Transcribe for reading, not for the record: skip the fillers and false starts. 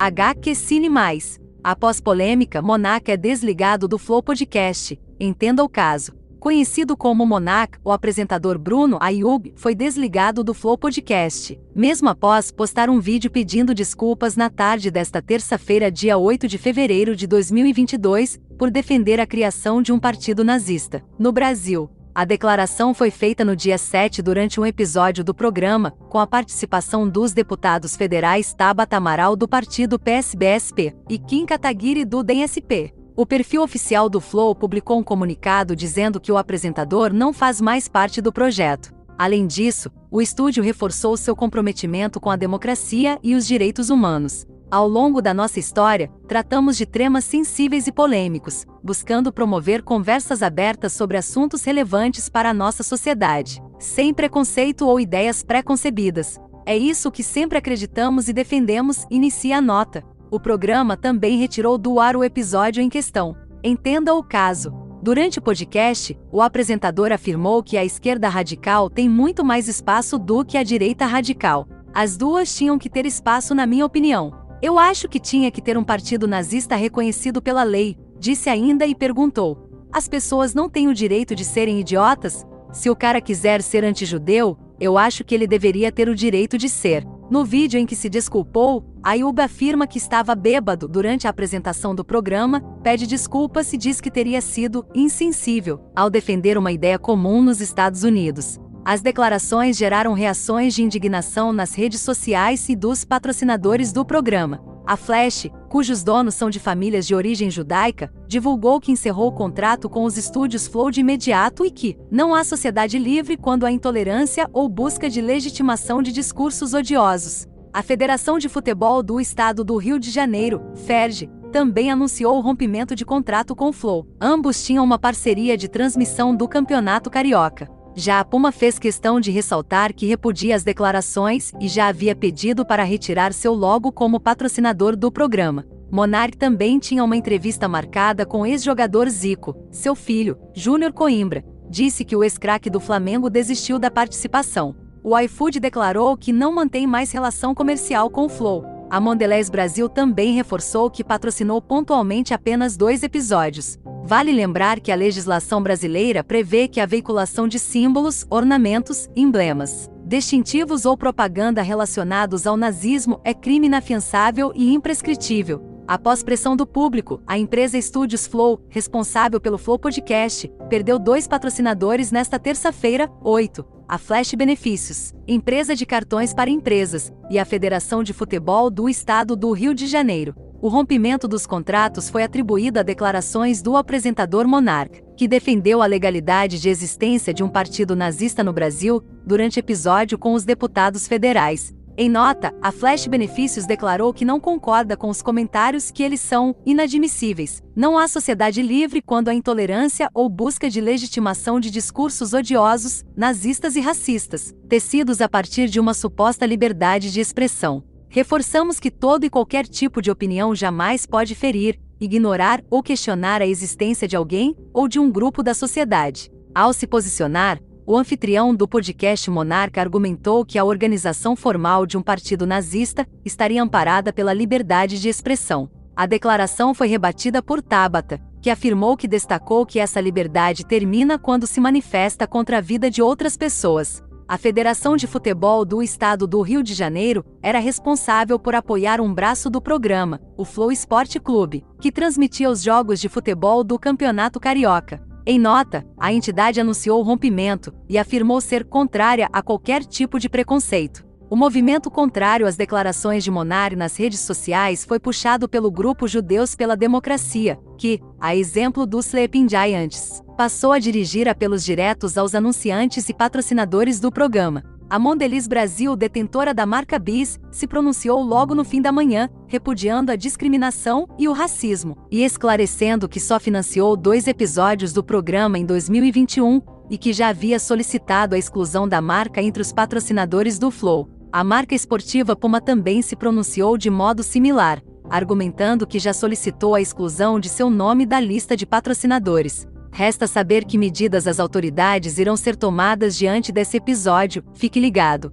HQ Cine Mais. Após polêmica, Monark é desligado do Flow Podcast. Entenda o caso. Conhecido como Monark, o apresentador Bruno Ayub foi desligado do Flow Podcast, mesmo após postar um vídeo pedindo desculpas na tarde desta terça-feira, dia 8 de fevereiro de 2022, por defender a criação de um partido nazista no Brasil. A declaração foi feita no dia 7 durante um episódio do programa, com a participação dos deputados federais Tabata Amaral do partido PSB-SP e Kim Kataguiri do DEM-SP. O perfil oficial do Flow publicou um comunicado dizendo que o apresentador não faz mais parte do projeto. Além disso, o estúdio reforçou seu comprometimento com a democracia e os direitos humanos. Ao longo da nossa história, tratamos de temas sensíveis e polêmicos, buscando promover conversas abertas sobre assuntos relevantes para a nossa sociedade, sem preconceito ou ideias pré-concebidas. É isso que sempre acreditamos e defendemos, inicia a nota. O programa também retirou do ar o episódio em questão. Entenda o caso. Durante o podcast, o apresentador afirmou que a esquerda radical tem muito mais espaço do que a direita radical. As duas tinham que ter espaço, na minha opinião. Eu acho que tinha que ter um partido nazista reconhecido pela lei, disse ainda e perguntou: as pessoas não têm o direito de serem idiotas? Se o cara quiser ser antijudeu, eu acho que ele deveria ter o direito de ser. No vídeo em que se desculpou, Ayub afirma que estava bêbado durante a apresentação do programa, pede desculpas e diz que teria sido insensível ao defender uma ideia comum nos Estados Unidos. As declarações geraram reações de indignação nas redes sociais e dos patrocinadores do programa. A Flash, cujos donos são de famílias de origem judaica, divulgou que encerrou o contrato com os estúdios Flow de imediato e que não há sociedade livre quando há intolerância ou busca de legitimação de discursos odiosos. A Federação de Futebol do Estado do Rio de Janeiro, FERJ, também anunciou o rompimento de contrato com o Flow. Ambos tinham uma parceria de transmissão do Campeonato Carioca. Já a Puma fez questão de ressaltar que repudia as declarações e já havia pedido para retirar seu logo como patrocinador do programa. Monark também tinha uma entrevista marcada com o ex-jogador Zico, seu filho, Júnior Coimbra. Disse que o ex-craque do Flamengo desistiu da participação. O iFood declarou que não mantém mais relação comercial com o Flow. A Mondelez Brasil também reforçou que patrocinou pontualmente apenas 2 episódios. Vale lembrar que a legislação brasileira prevê que a veiculação de símbolos, ornamentos, emblemas, distintivos ou propaganda relacionados ao nazismo é crime inafiançável e imprescritível. Após pressão do público, a empresa Estúdios Flow, responsável pelo Flow Podcast, perdeu 2 patrocinadores nesta terça-feira, 8. A Flash Benefícios, empresa de cartões para empresas, e a Federação de Futebol do Estado do Rio de Janeiro. O rompimento dos contratos foi atribuído a declarações do apresentador Monark, que defendeu a legalidade de existência de um partido nazista no Brasil, durante episódio com os deputados federais. Em nota, a Flash Benefícios declarou que não concorda com os comentários que eles são inadmissíveis. Não há sociedade livre quando há intolerância ou busca de legitimação de discursos odiosos, nazistas e racistas, tecidos a partir de uma suposta liberdade de expressão. Reforçamos que todo e qualquer tipo de opinião jamais pode ferir, ignorar ou questionar a existência de alguém ou de um grupo da sociedade. Ao se posicionar, o anfitrião do podcast Monark argumentou que a organização formal de um partido nazista estaria amparada pela liberdade de expressão. A declaração foi rebatida por Tabata, que afirmou que destacou que essa liberdade termina quando se manifesta contra a vida de outras pessoas. A Federação de Futebol do Estado do Rio de Janeiro era responsável por apoiar um braço do programa, o Flow Esporte Clube, que transmitia os jogos de futebol do Campeonato Carioca. Em nota, a entidade anunciou o rompimento e afirmou ser contrária a qualquer tipo de preconceito. O movimento contrário às declarações de Monark nas redes sociais foi puxado pelo grupo Judeus pela Democracia, que, a exemplo do Sleeping Giants, passou a dirigir apelos diretos aos anunciantes e patrocinadores do programa. A Mondelez Brasil, detentora da marca Bis, se pronunciou logo no fim da manhã, repudiando a discriminação e o racismo, e esclarecendo que só financiou 2 episódios do programa em 2021 e que já havia solicitado a exclusão da marca entre os patrocinadores do Flow. A marca esportiva Puma também se pronunciou de modo similar, argumentando que já solicitou a exclusão de seu nome da lista de patrocinadores. Resta saber que medidas as autoridades irão ser tomadas diante desse episódio, fique ligado.